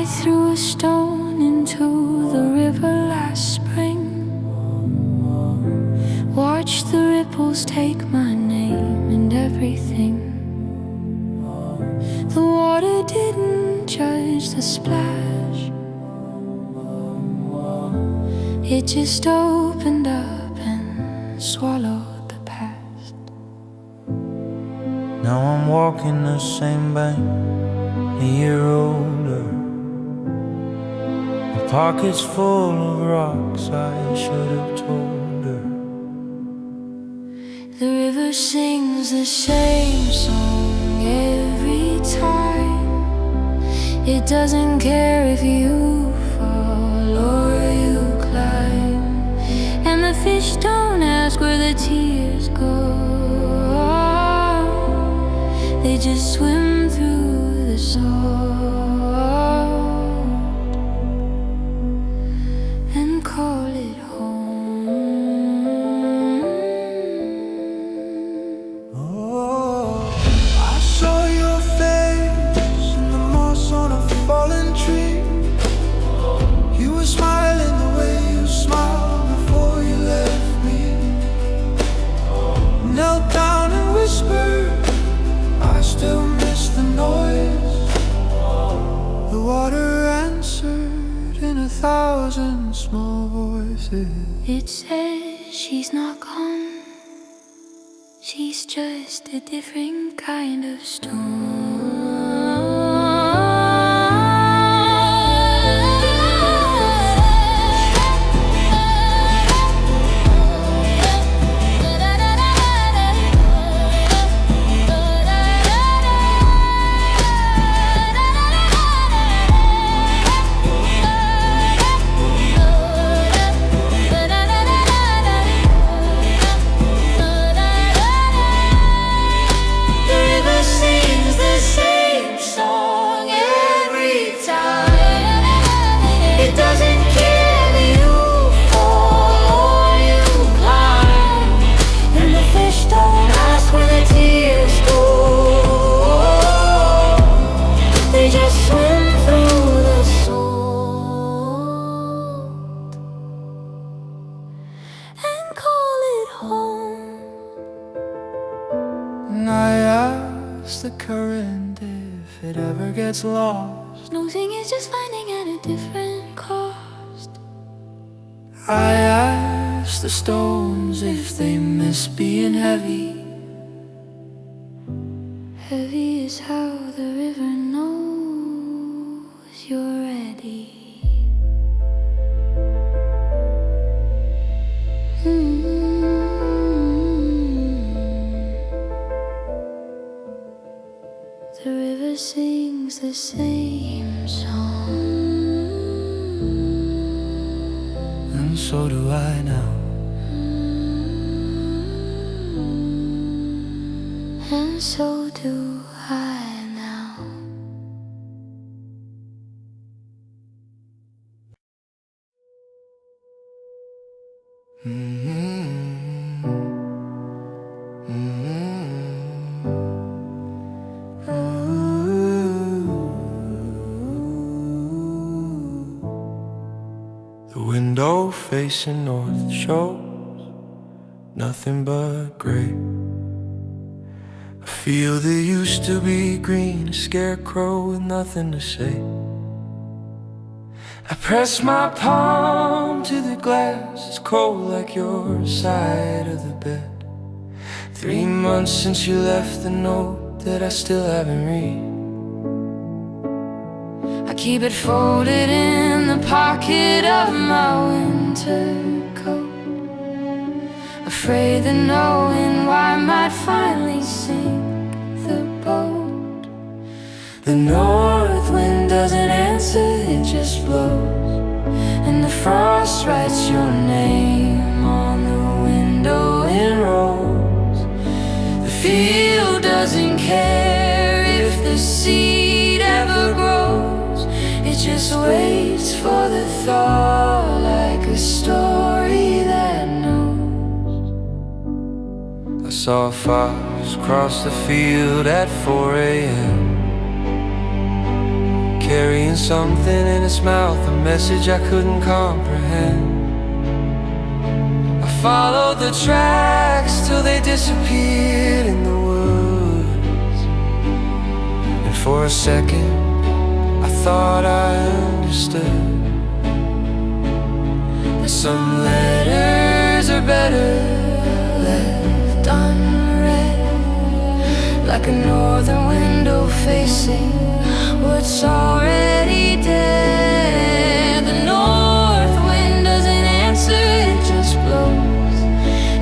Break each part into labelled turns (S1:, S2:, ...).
S1: I threw a stone into the river last spring. Watch the ripples take my name and everything. The water didn't judge the splash. It just opened up and swallowed the past.
S2: Now I'm walking the same bank, a year older. My pocket's full of rocks, I should have told her.
S1: The river sings the same song every time. It doesn't care if you fall or you climb. And the fish don't ask where the tears go. They just swim through the salt and call it home.
S2: Oh, I saw your face in the moss on a fallen tree. You were smiling the way you smiled before you left me. Knelt down and whispered, I still miss the noise. The water answered in 1,000 small voices.
S1: It says she's not gone. She's just a different kind of storm.
S2: The current, if it ever gets lost,
S1: Losing is just finding at a different cost.
S2: I ask the stones if they miss being heavy.
S1: Heavy is how the river knows you're ready. The river sings the same song,
S2: and so do I now.
S1: and so do I now.
S2: The window facing north shows nothing but gray. A field that used to be green, a scarecrow with nothing to say. I press my palm to the glass, it's cold like your side of the bed. 3 months since you left the note that I still haven't read.
S1: I keep it folded in the pocket of my winter coat, afraid that knowing why might finally sink the boat. The north wind doesn't answer, it just blows, and the frost writes your name on the window in rose. The field doesn't care if the seed ever grows, it just waits for the thaw like a story that knows.
S2: I saw a fox cross the field at 4 a.m. carrying something in its mouth, a message I couldn't comprehend. I followed the tracks till they disappeared in the woods, and for a second I thought I understood that some letters are better left unread, like a northern window facing what's already dead. The north wind doesn't answer, it just blows,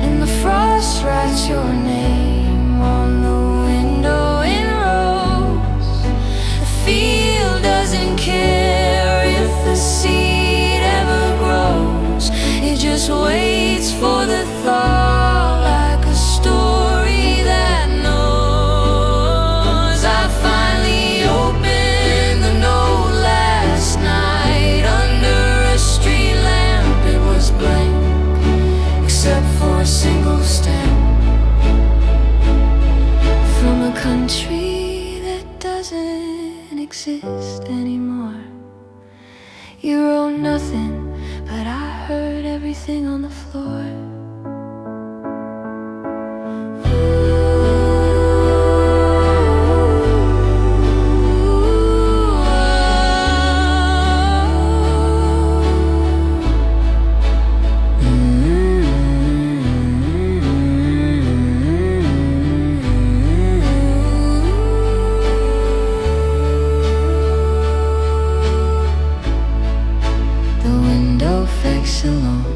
S2: and the frost writes your name on the window in rose. The field doesn't care if the seed ever grows, it just waits for the thaw, like a story that knows. I finally opened the note last night under a street lamp. It was blank except for a single stamp from a country that doesn't exist anymore. You wrote nothing, but I heard everything on the floor. Alone.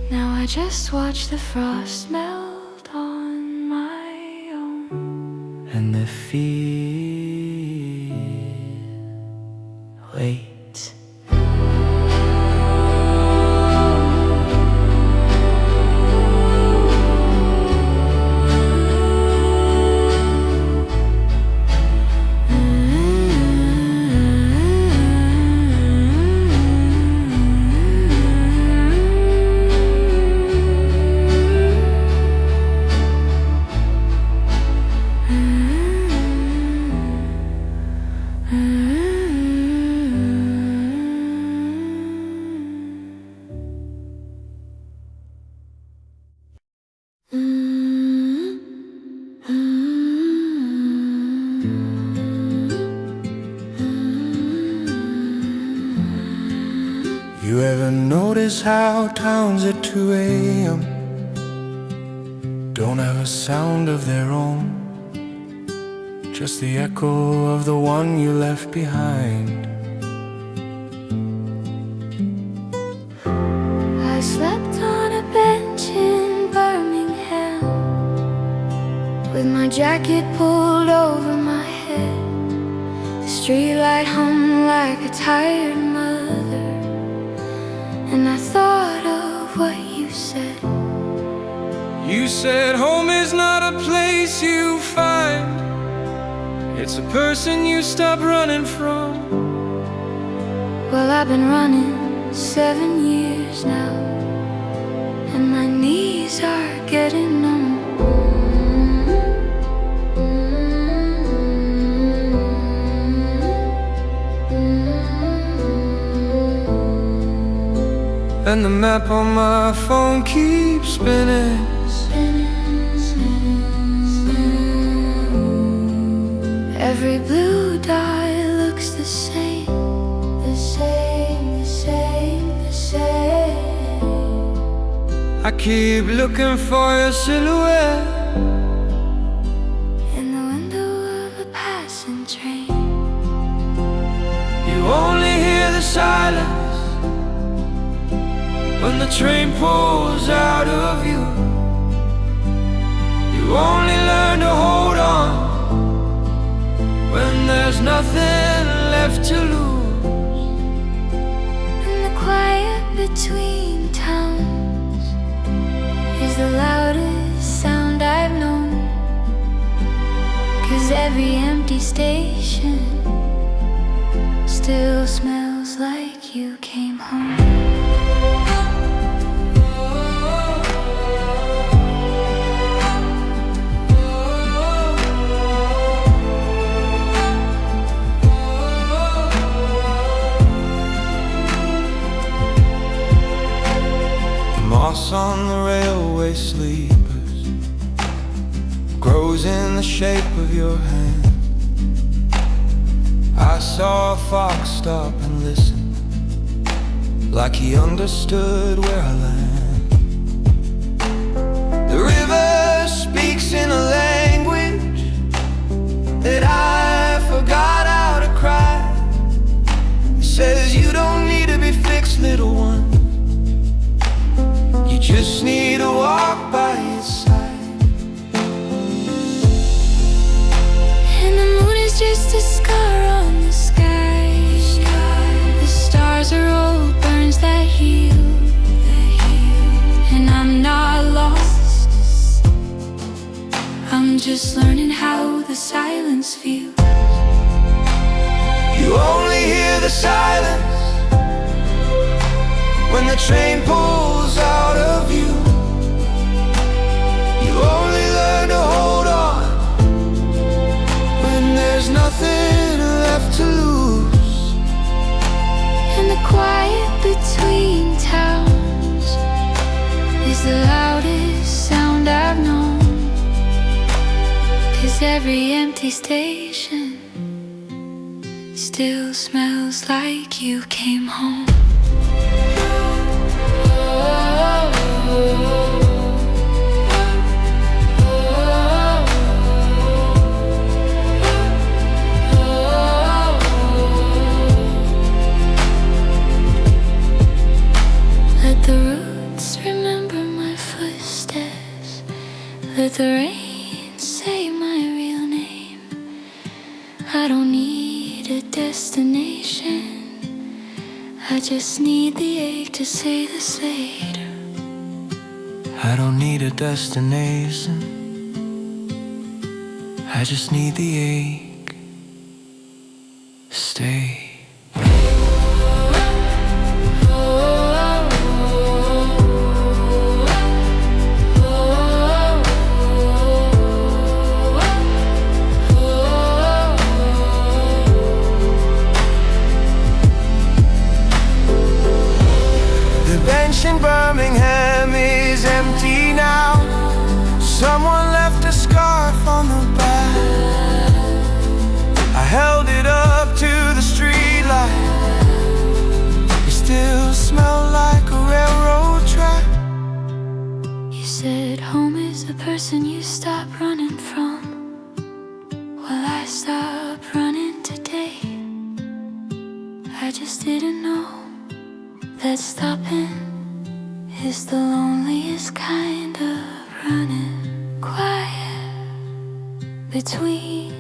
S2: Now I just watch the frost melt on my own, and the field waits. You ever notice how towns at 2 a.m. don't have a sound of their own, just the echo of the one you left behind?
S1: I slept on a bench in Birmingham with my jacket pulled over my head. The streetlight hummed like a tired mother, and I thought of what you said.
S2: You said home is not a place you find, it's a person you stop running from.
S1: Well, I've been running 7 years now, and my knees are getting numb.
S2: And the map on my phone keeps spinning.
S1: Every blue dot looks the same, the same, the same, the same.
S2: I keep looking for your silhouette
S1: in the window of a passing train.
S2: You only hear the silence when the train pulls out of you. You only learn to hold on when there's nothing left to lose.
S1: And the quiet between towns is the loudest sound I've known, 'cause every empty station still smells like you came home.
S2: moss on the railway sleepers grows in the shape of your hand. I saw a fox stop and listen, like he understood where I land. The river speaks in a language that I forgot how to cry. It says you don't need to be fixed, little one, you just need to walk by its side.
S1: And the moon is just a scar on the sky. The stars are old burns that heal. And I'm not lost, I'm just learning how the silence feels.
S2: You only hear the silence when the train pulls out of you. You only learn to hold on when there's nothing left to lose.
S1: And the quiet between towns is the loudest sound I've known. 'Cause every empty station still smells like you came home. Let the roots remember my footsteps. Let the rain say my real name. I don't need a destination, I just need the ache to say the Slater.
S2: I don't need a destination, I just need the ache. Stay. In Birmingham is empty now. Someone left a scarf on the back. I held it up to the streetlight. It still smelled like a railroad track.
S1: You said home is the person you stop running from. Well, I stopped running today. I just didn't know that stopping is the loneliest kind of running. Quiet between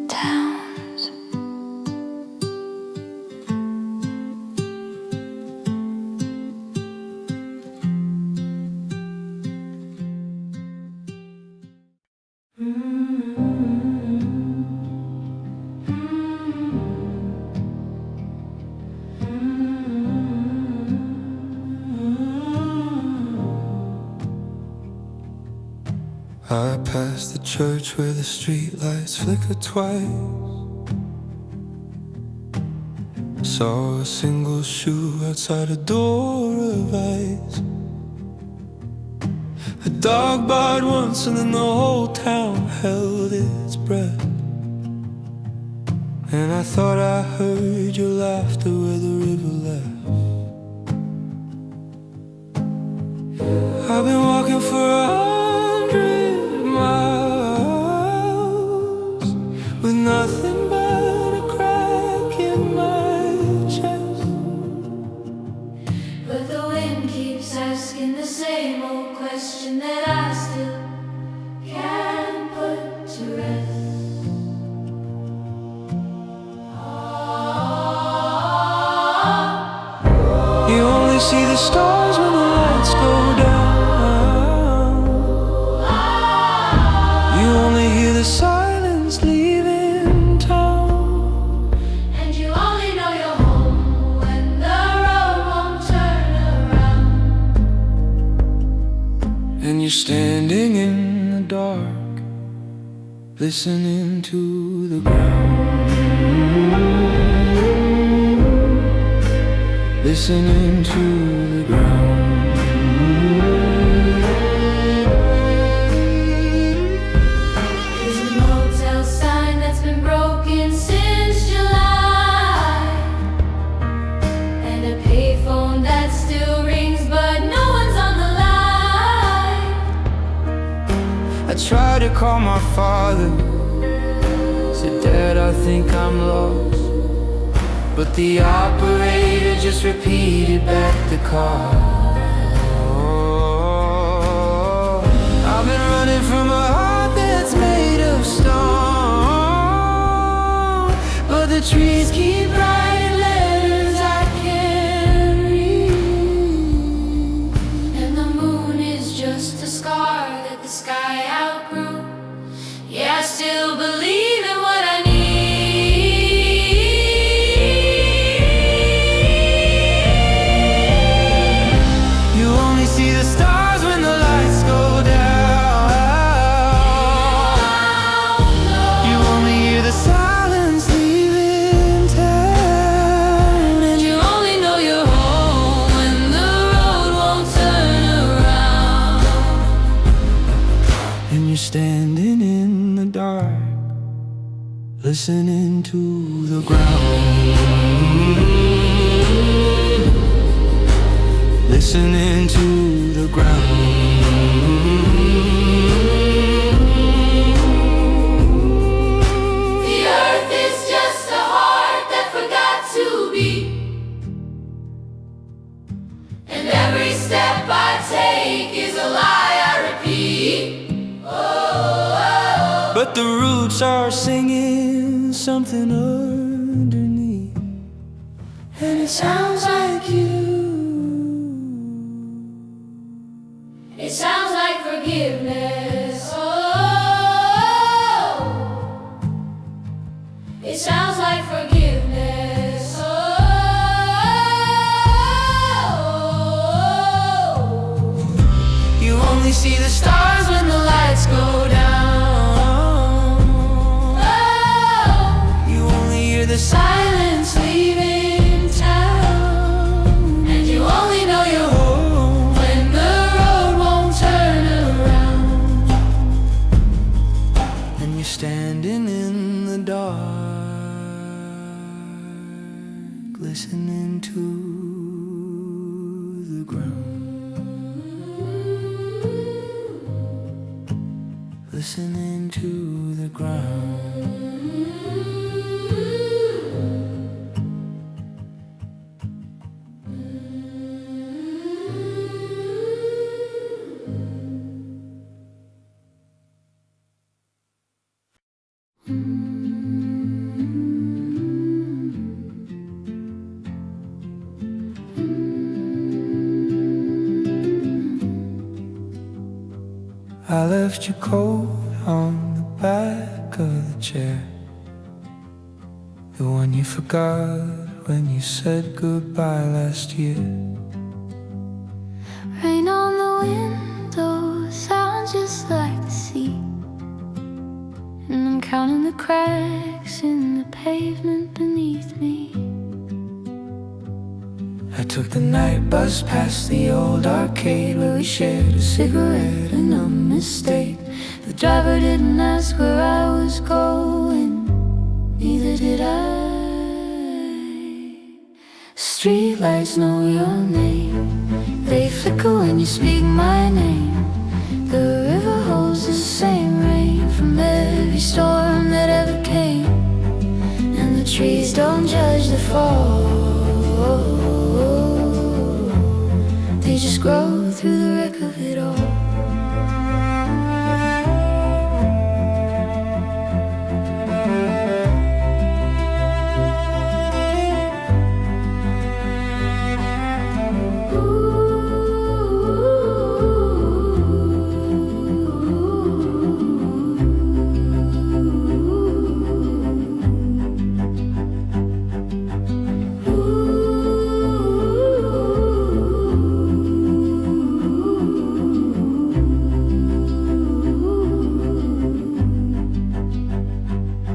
S1: towns.
S2: I passed the church where the streetlights flicker twice. Saw a single shoe outside a door of ice. A dog barked once and then the whole town held its breath. And I thought I heard your laughter where the river left. I've been walking for 100 miles with nothing but a crack in my chest.
S1: But the wind keeps asking the same old question that I still can't put to rest.
S2: You only see the stars when the lights go down. You only hear the silence leaving town.
S1: And you only know you're home when the road won't turn around.
S2: And you're standing in the dark, listening to the ground. Listening to the ground.
S1: payphone that still rings, but no one's on the line.
S2: I tried to call my father, said, Dad, I think I'm lost. But the operator just repeated back the call. I've been running from a heart that's made of stone, but the trees keep writing letters I can't read.
S1: And the moon is just a scar that the sky outgrew. Yeah, I still believe in what I need.
S2: You only see the stars when the lights go down. You only hear the silence leaving town.
S1: And you only know you're home when the road won't turn around.
S2: And you're standing in the dark, listening to the ground, listening to the ground.
S1: The earth is just a heart that forgot to beat, and every step I take is a lie I repeat.
S2: But the roots are singing something underneath, and it sounds like you.
S1: It sounds like forgiveness. Oh, it sounds like forgiveness. Oh,
S2: You only see the stars when the lights go down. You only hear the silence leaving town.
S1: and you only know you're home when the road won't turn around.
S2: And you're standing in the dark, listening to the ground, listening to the ground. I left your coat on the back of the chair, the one you forgot when you said goodbye last year.
S1: Rain on the window sounds just like the sea, and I'm counting the cracks in the pavement beneath me.
S2: I took the night bus past the old arcade where we shared a cigarette and a mistake.
S1: The driver didn't ask where I was going, neither did I. Streetlights know your name, they flicker when you speak my name. The river holds the same rain from every storm that ever came, and the trees don't judge the fall, they just grow through the wreck of it all.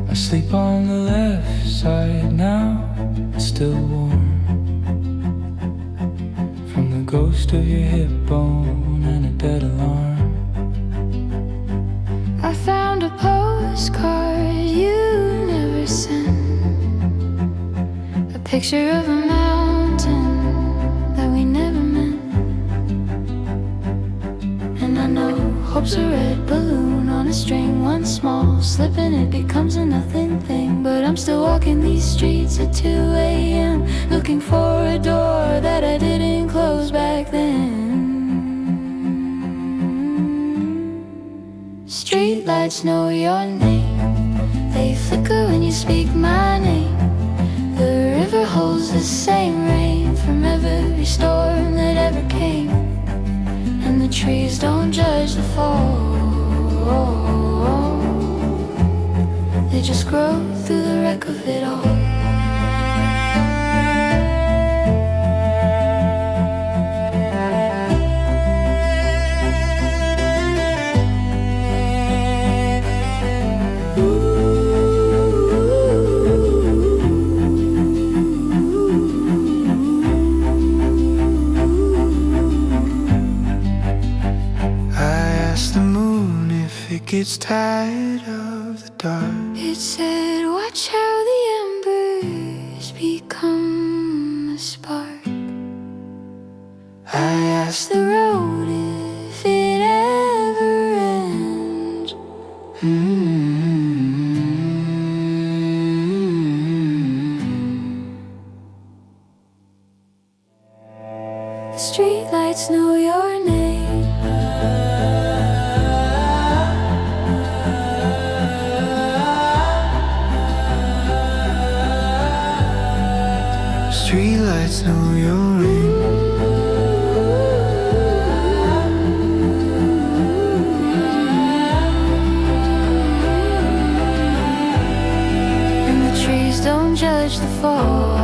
S2: I sleep on the left side now, it's still warm from the ghost of your hip bone and a dead alarm.
S1: I found a postcard you never sent, a picture of a mountain Hope's a red balloon on a string, one small slip and it becomes a nothing thing. But I'm still walking these streets at 2 a.m. looking for a door that I didn't close back then. Streetlights know your name, they flicker when you speak my name. The river holds the same rain from every storm that ever came. And the trees don't judge the fall, they just grow through the wreck of it all.
S2: Gets tired of the dark.
S1: It said, watch how the embers become a spark. I asked the road if it ever ends. The streetlights know your name.
S2: Streetlights know your ring.
S1: And the trees don't judge the fall,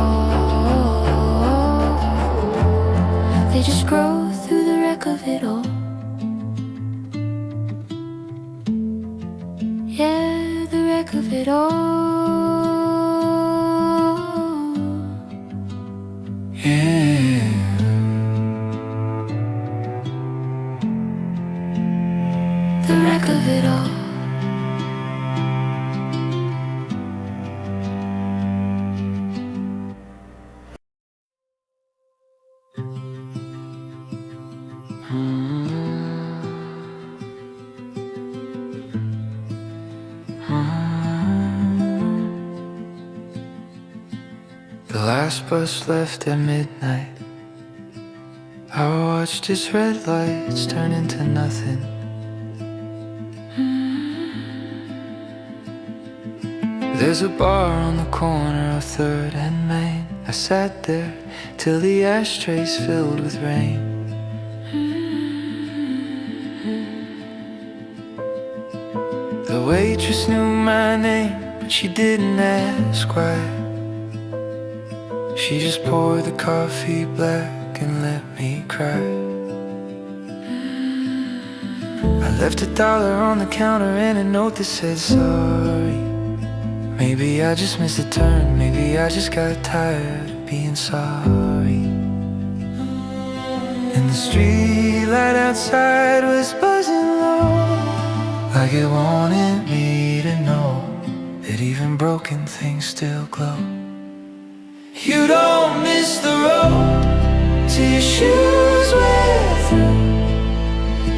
S1: they just grow through the wreck of it all. Yeah, the wreck of it all. The wreck of it all.
S2: The last bus left at midnight. I watched its red lights turn into nothing. There's a bar on the corner of 3rd and Main. I sat there till the ashtrays filled with rain. The waitress knew my name, but she didn't ask why. She just poured the coffee black and let me cry. I left $1 on the counter and a note that said sorry. Maybe I just missed a turn, maybe I just got tired of being sorry. And the street light outside was buzzing low, like it wanted me to know that even broken things still glow. You don't miss the road till your shoes wear through.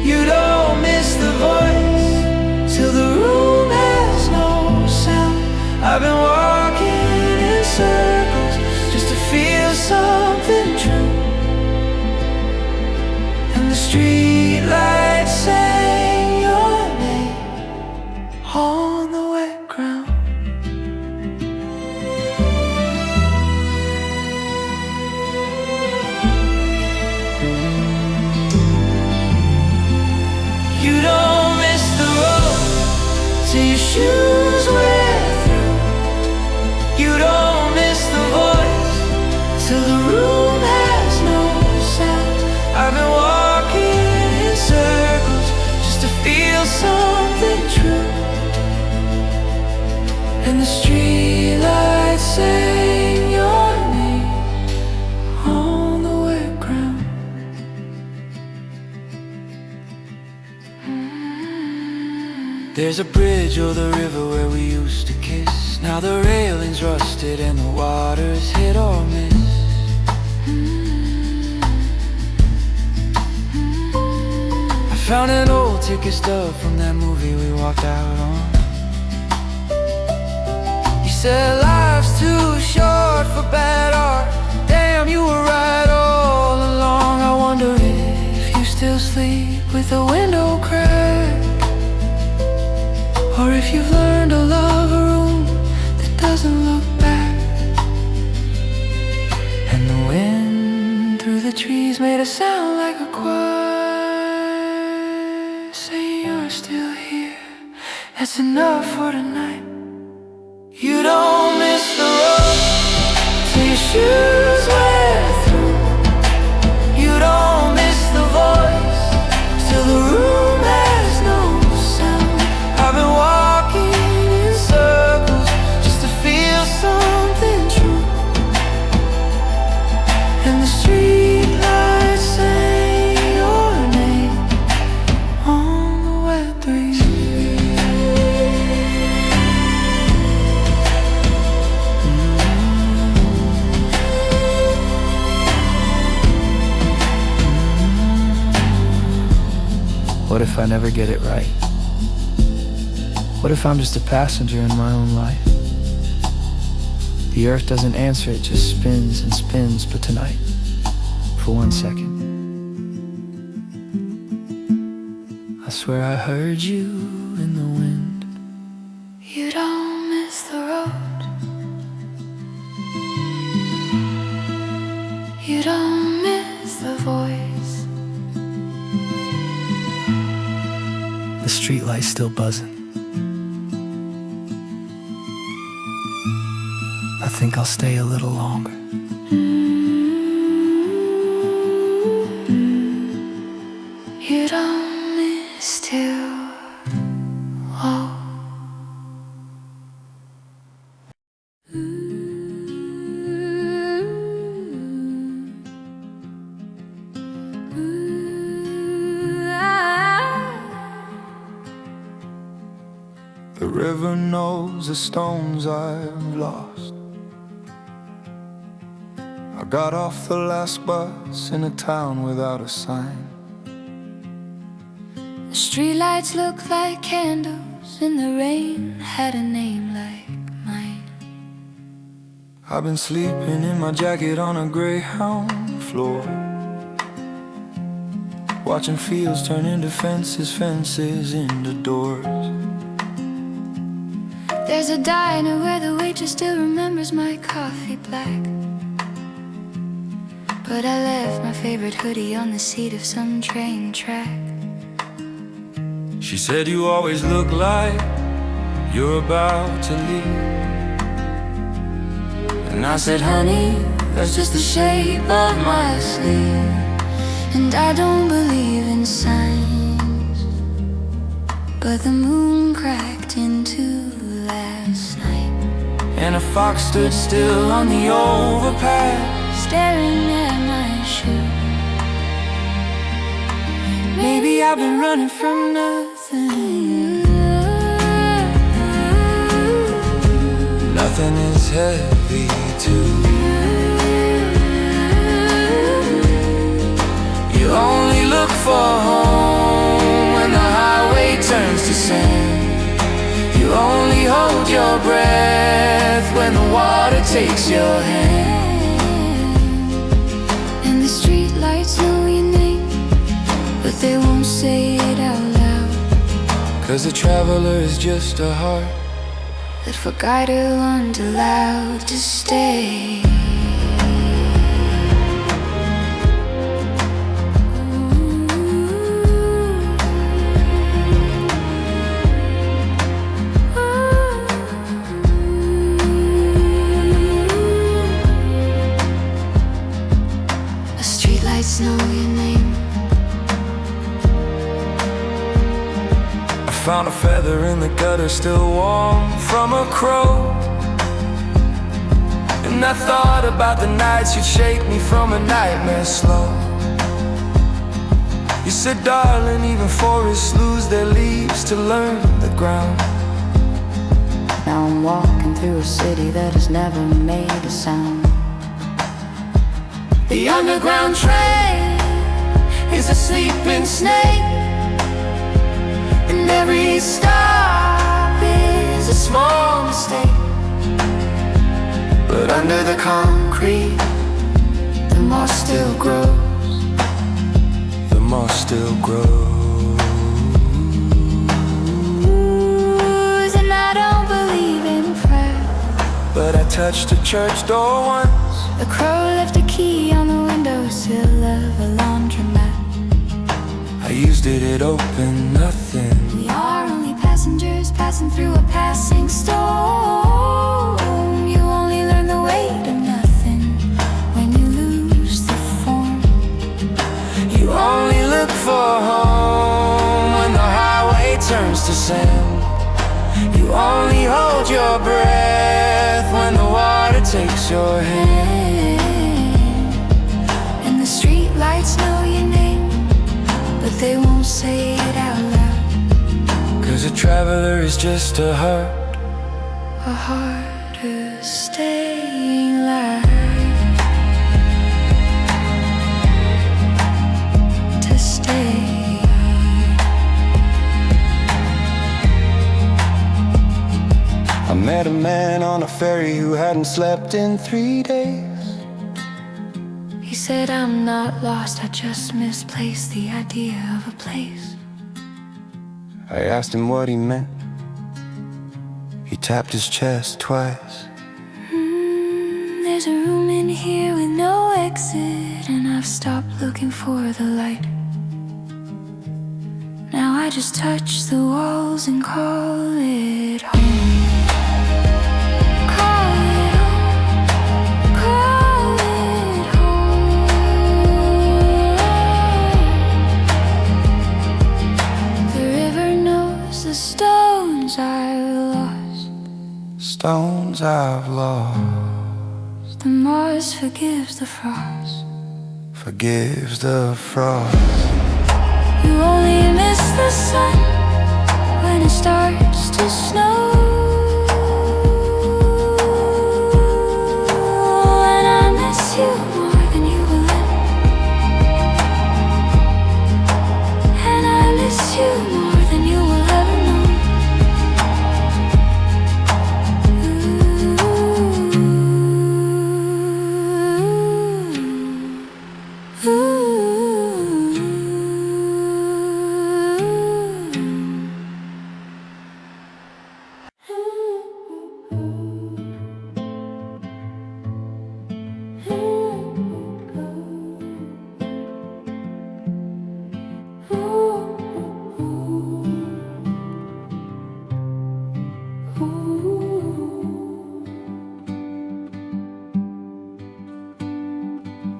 S2: You don't miss the voice till the room has no sound. I've been walking in circles just to feel something true. And the streetlights sang your name on the wet ground. You don't miss the road till your shoes wear through. You don't miss the voice till the room has no sound. I've been walking in circles just to feel something true. And the streetlights sang your name on the wet ground. There's a bridge over the river where we used to kiss. Now the railing's rusted and the water's hit or miss. I found an old ticket stub from that movie we walked out on. You said life's too short for bad art. Damn, you were right all along. I wonder if you still sleep with a window crack, or if you've learned to love a room that doesn't look back. And the wind through the trees made a sound like a choir, saying you're still here, that's enough for tonight. You don't miss the road till your shoes wear through. You don't miss the voice till the room has no sound. I've been walking in circles just to feel something true, and the streetlights say your name on the wet breeze. What if I never get it right? What if I'm just a passenger in my own life? The earth doesn't answer, it just spins and spins. But tonight, for 1 second, I swear I heard you in the wind.
S1: You don't miss the road. You don't miss the voice.
S2: The streetlight's still buzzing. I think I'll stay a little longer.
S1: You don't miss too. Oh.
S2: The river knows the stones I've lost. I got off the last bus in a town without a sign.
S1: The streetlights look like candles, and the rain had a name like mine.
S2: I've been sleeping in my jacket on a Greyhound floor, watching fields turn into fences, fences into doors.
S1: There's a diner where the waitress still remembers my coffee black, but I left my favorite hoodie on the seat of some train track.
S2: She said you always look like you're about to leave, and I said, honey, that's just the shape of my sleeve.
S1: And I don't believe in signs, but the moon cracked into last night,
S2: and a fox stood still on the overpass,
S1: staring at my shoe.
S2: maybe I've been running from nothing. Nothing is heavy too. You only look for home when the highway turns to sand. You only hold your breath when the water takes your hand.
S1: And the streetlights know your name, but they won't say it out loud,
S2: 'cause a traveler is just a heart
S1: that forgot to learn to loud to stay. Know your name.
S2: I found a feather in the gutter, still warm from a crow, and I thought about the nights you'd shake me from a nightmare slow. You said, darling, even forests lose their leaves to learn the ground.
S1: Now I'm walking through a city that has never made a sound.
S2: The underground train is a sleeping snake,
S1: every stop is a small mistake. But under the concrete, the moss still grows.
S2: The moss still grows.
S1: And I don't believe in prayer,
S2: but I touched a church door once.
S1: a crow left a key on the windowsill of a laundromat.
S2: I used it, it opened nothing.
S1: We are only passengers passing through a passing storm. You only learn the weight of nothing when you lose the form.
S2: You only look for home when the highway turns to sand. You only hold your breath when the water takes your hand.
S1: And the streetlights know your name, but they won't say it out loud.
S2: 'Cause a traveler is just a
S1: heart is staying alive. To stay.
S2: I met a man on a ferry who hadn't slept in 3 days.
S1: He said, I'm not lost, I just misplaced the idea of a place.
S2: I asked him what he meant. He tapped his chest twice.
S1: There's a room in here with no exit, and I've stopped looking for the light. Now I just touch the walls and call it home. Call it home. Call it home. The river knows the stones I've lost.
S2: Stones I've lost.
S1: The Mars forgives the frost.
S2: Forgives the frost.
S1: You only miss the sun when it starts to snow. And I miss you more than you will ever. And I miss you more than you will ever know.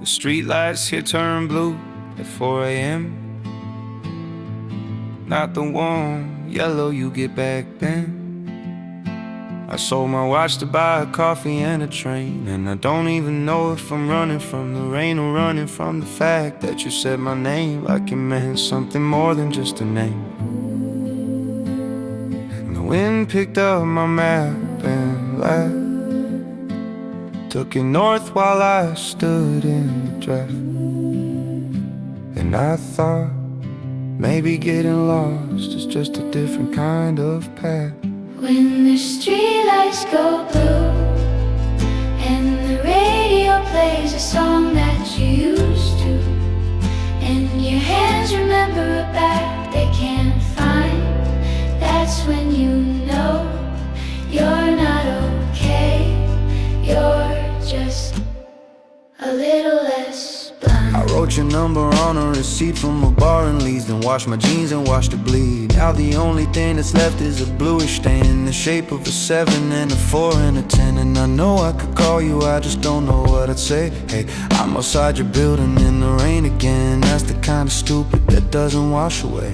S2: The streetlights here turn blue at 4 a.m. Not the warm yellow you get back then. I sold my watch to buy a coffee and a train, and I don't even know if I'm running from the rain or running from the fact that you said my name like it meant something more than just a name. And the wind picked up my map and laughed, took it north while I stood in the draft. And I thought maybe getting lost is just a different kind of path.
S1: When the streetlights go blue and the radio plays a song that you used to, and your hands remember a bag they can't find, that's when you know you're not okay. You're just a little less blind.
S2: I wrote your number on a receipt from a bar in Leeds, then washed my jeans and watched it bleed. Now the only thing that's left is a bluish stain in the shape of a 7 and a 4 and a 10. And I know I could call you, I just don't know what I'd say. Hey, I'm outside your building in the rain again. That's the kind of stupid that doesn't wash away.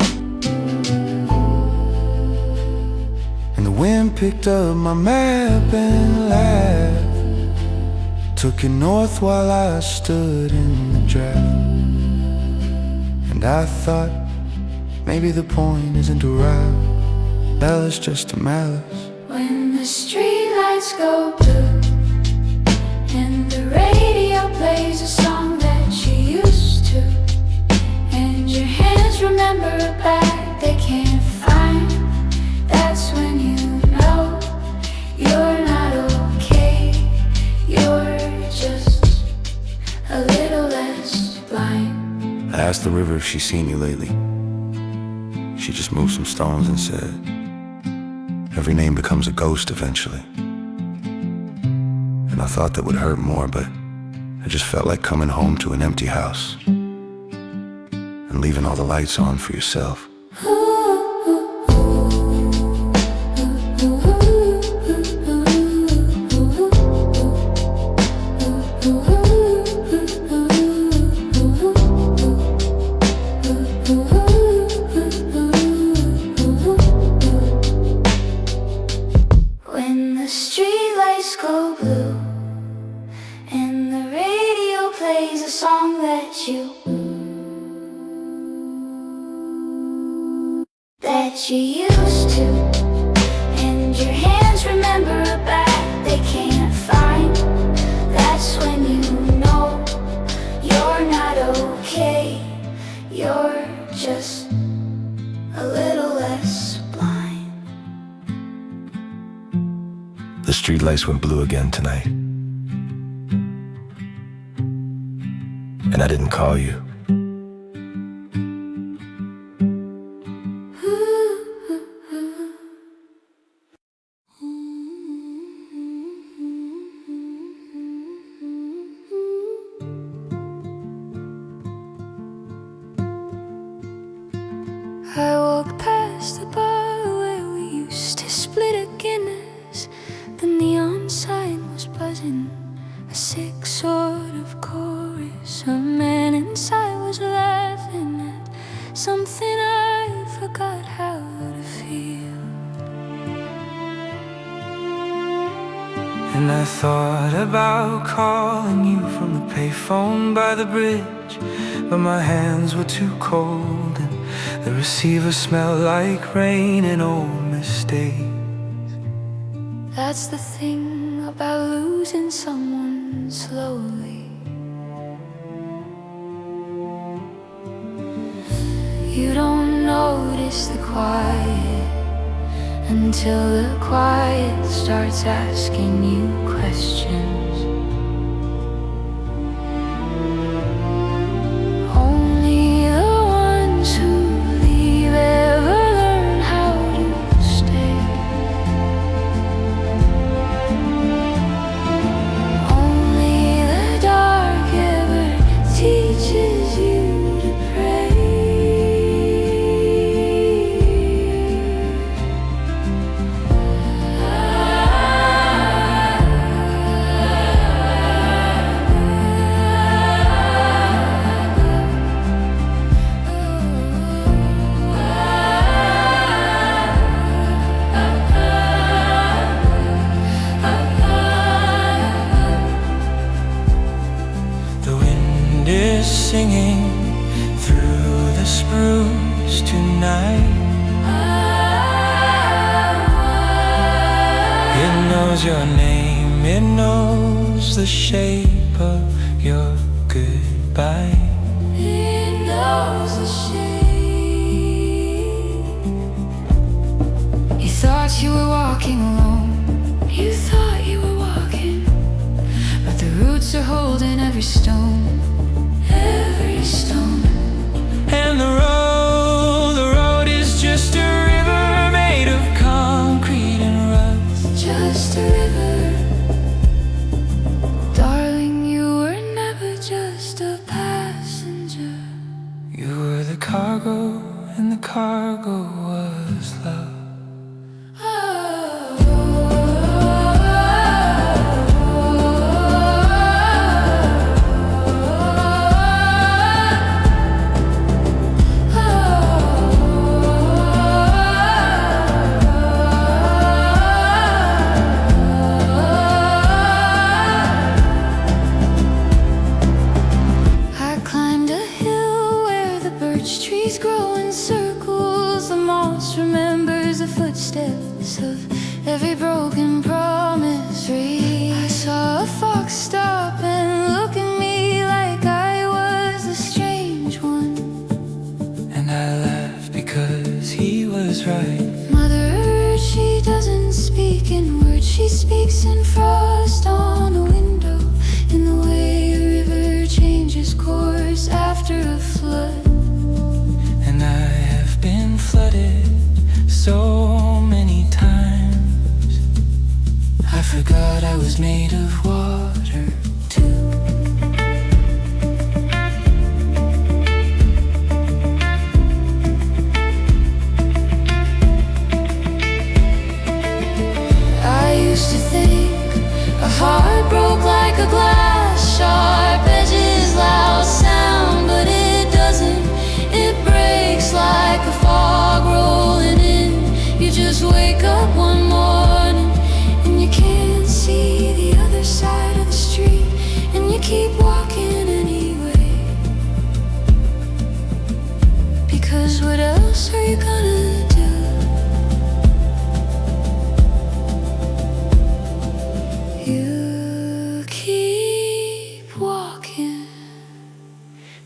S2: And the wind picked up my map and laughed, took it north while I stood in the draft. And I thought maybe the point isn't to ride, that is just a malice.
S1: When the streetlights go blue and the radio plays a song that you used to, and your hands remember a bag they can't find,
S3: I asked the river if she's seen you lately. She just moved some stones and said, every name becomes a ghost eventually. And I thought that would hurt more, but I just felt like coming home to an empty house and leaving all the lights on for yourself.
S1: When the streetlights go blue and the radio plays a song that you used to, and your hands remember a bag they can't find, that's when you know you're not okay. You're just a little less blind.
S3: The streetlights went blue again tonight, and I didn't call you.
S1: I walk past the bar where we used to split a Guinness. The neon sign was buzzing, a sick sort of chorus. A man inside was laughing at something I forgot how to feel.
S2: And I thought about calling you from the payphone by the bridge, but my hands were too cold and the receiver smelled like rain and old mistakes.
S1: That's the thing about losing someone slowly. You don't notice the quiet until the quiet starts asking you questions.
S2: Singing through the spruce tonight. It knows your name, it knows the shape of your goodbye.
S1: It knows the shape. You thought you were walking alone, you thought you were walking, but the roots are holding every stone. Every stone.
S2: And the road is just a river made of concrete and rust.
S1: Just a river. Darling, you were never just a passenger.
S2: You were the cargo, and the cargo was love.
S1: Trees grow in circles, the moss remembers the footsteps of every broken promise. I saw a fox stop and look at me like I was the strange one,
S2: and I laughed because he was right.
S1: Mother Earth, she doesn't speak in words, she speaks in frost on a window, in the way a river changes course after a flood.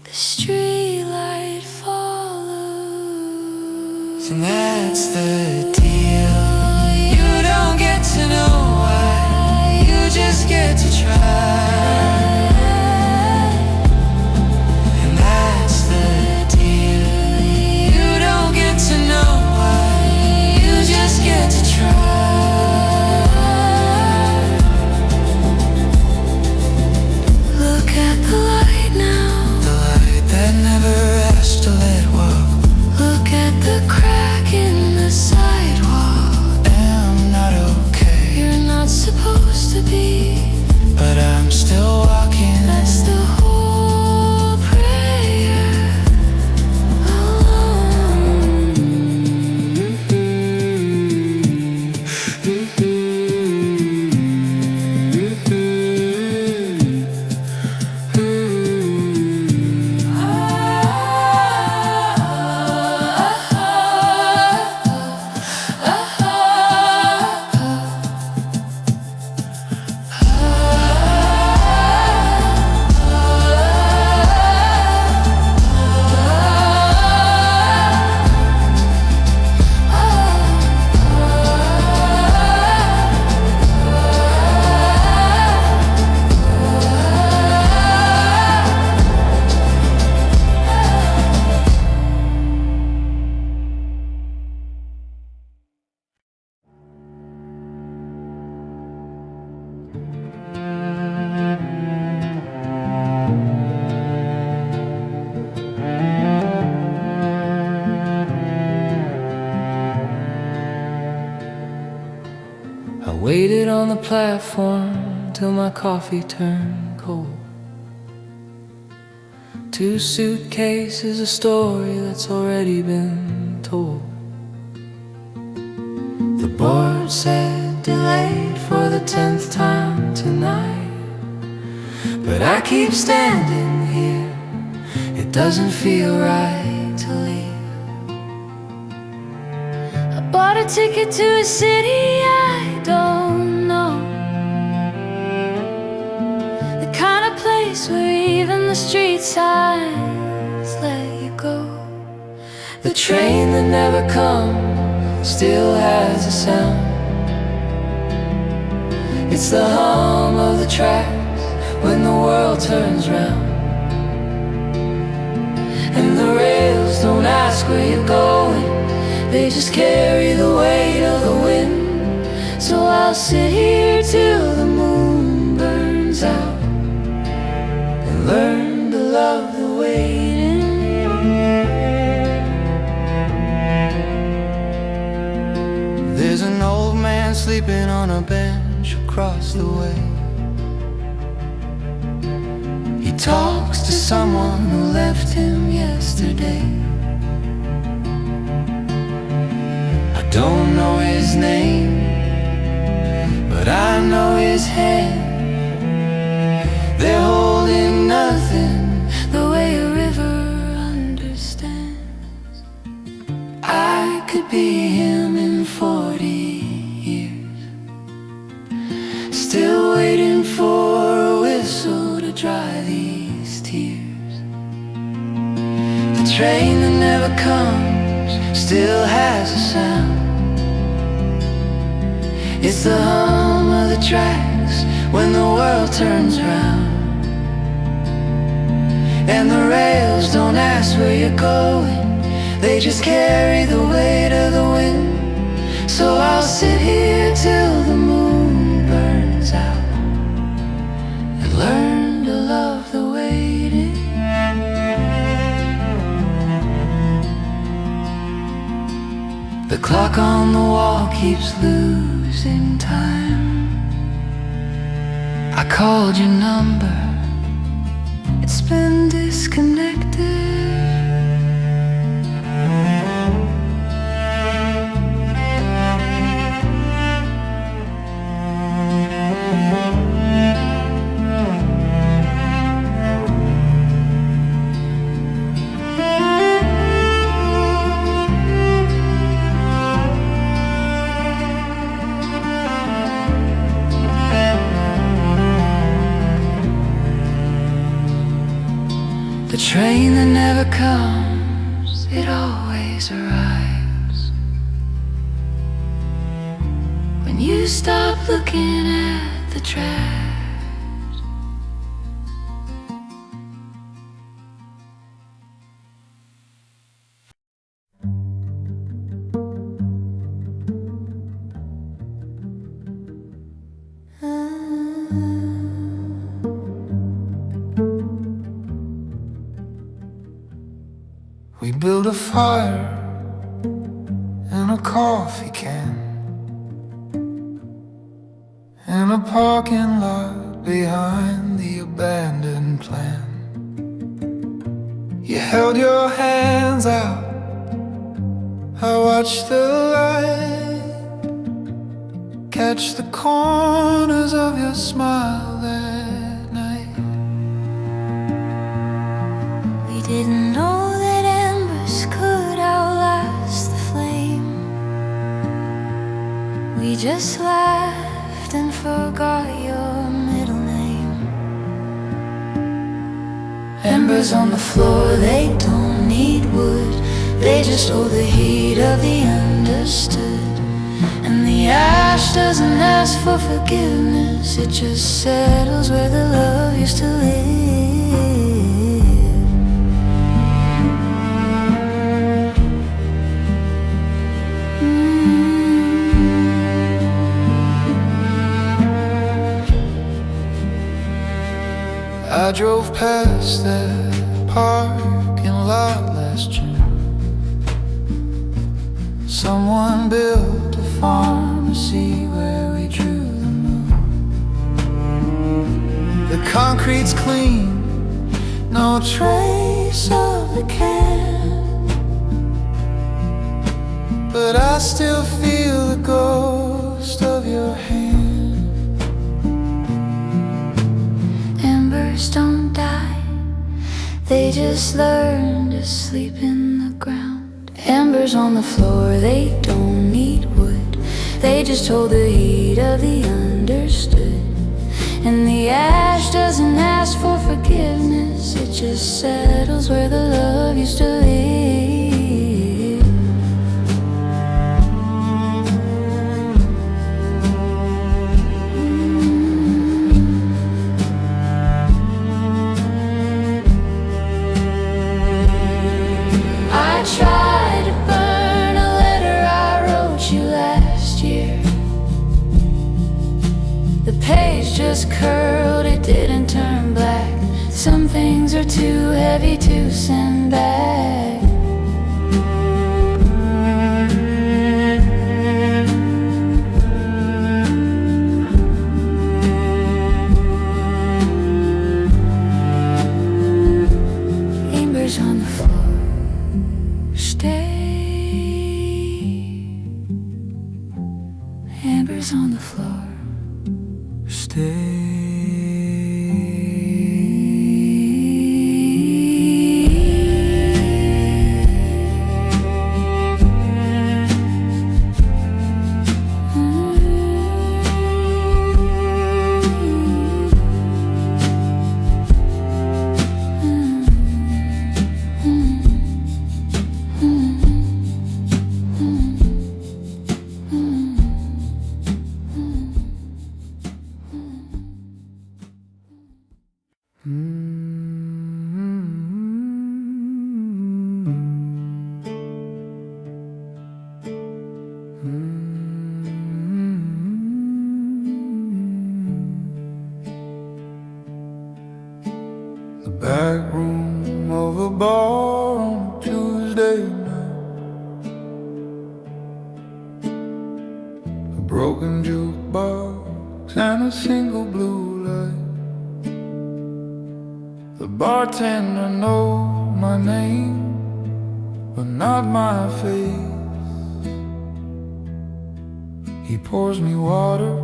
S1: the streetlight follows.
S2: And that's the deal. You don't get to know why, you just get to try. And that's the deal. You don't get to know why, you just get to try.
S1: Look at the light now,
S2: The light that never asked to let walk.
S1: look at the crack in the sidewalk.
S2: I'm not okay,
S1: You're not supposed to be,
S2: but I'm still walking.
S1: that's the whole prayer alone.
S2: I waited on the platform till my coffee turned cold. 2 suitcases, a story that's already been told. The board said delayed for the 10th time tonight, but I keep standing here, it doesn't feel right to leave.
S1: I bought a ticket to a city I don't know, the kind of place where even the street signs let you go.
S2: The train that never comes still has a sound. It's the hum of the tracks when the world turns round. And the rails don't ask where you're going, they just carry the weight of the wind. So I'll sit here till the moon burns out and learn to love the waiting. There's an old man sleeping on a bench across the way. He talks to someone who left him yesterday. I don't know his name, but I know his hand. They're holding nothing
S1: The way a river understands.
S2: I could be him in 40 years, still waiting for a whistle to dry these tears. The train that never comes still has a sound. It's the hum of the tracks when the world turns round. And the rails don't ask where you're going, they just carry the weight of the wind. So I'll sit here till the moon burns out and learn to love the waiting. The clock on the wall keeps losing time. I called your number, it's been disconnected.
S1: rain that never comes, it always arrives. When you stop looking at the trash.
S2: We built a fire in a coffee can in a parking lot behind the abandoned plan. You held your hands out, I watched the light catch the corners of your smile that night.
S1: We didn't know that embers could outlast the flame. We just laughed and forgot your middle name. Embers on the floor, they don't need wood. They just hold the heat of the understood. And the ash doesn't ask for forgiveness, it just settles where the love used to live.
S2: I drove past that parking lot last June. Someone built a pharmacy where we drew the moon. The concrete's clean, no trace of the can, but I still feel the ghost of your hand.
S1: Embers don't die, they just learn to sleep in the ground. Embers on the floor, they don't need wood. They just hold the heat of the understood. And the ash doesn't ask for forgiveness, it just settles where the love used to live. I tried to burn a letter I wrote you last year. The page just curled, it didn't turn black. Some things are too heavy to send back. Embers on the floor, stay. Embers on the floor,
S2: Stay. The back room of a bar on a Tuesday night. A broken jukebox and a single blue light. The bartender knows my name, but not my face. He pours me water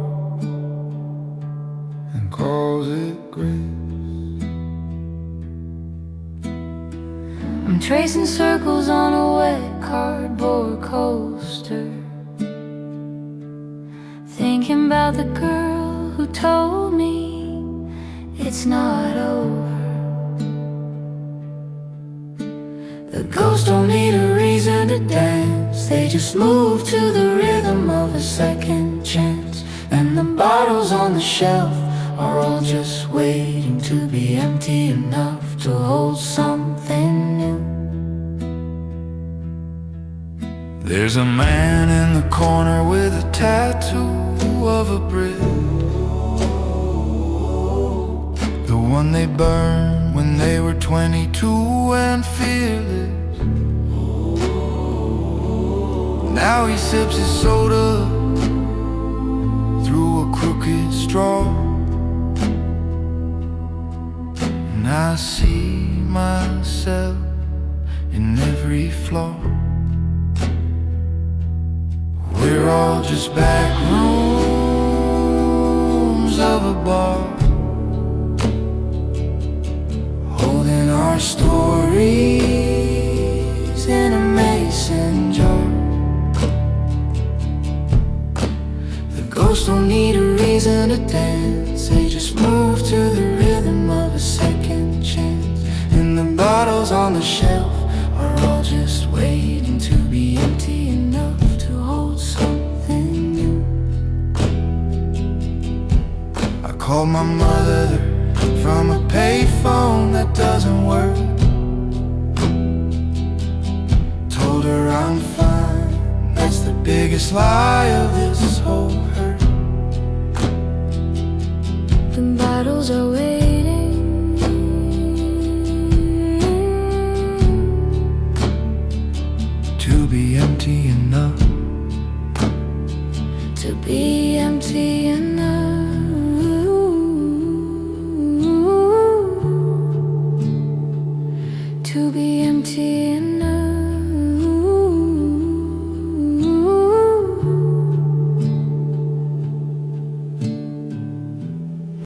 S2: and calls it grace.
S1: I'm tracing circles on a wet cardboard coaster, thinking about the girl who told me it's not over. The ghosts don't need a reason to dance, they just move to the rhythm of a second chance. And the bottles on the shelf are all just waiting to be empty enough to hold something new.
S2: There's a man in the corner with a tattoo of a brick, the one they burned when they were 22 and fearless. Now he sips his soda through a crooked straw, and I see myself in every flaw. We're all just back rooms of a bar, holding our stories in a mason jar. The ghosts don't need a reason to dance, they just move to the rhythm of a second chance. And the bottles on the shelf are all just waiting to be empty enough to hold something new. I called my mother from a payphone that doesn't work, told her I'm fine, that's the biggest lie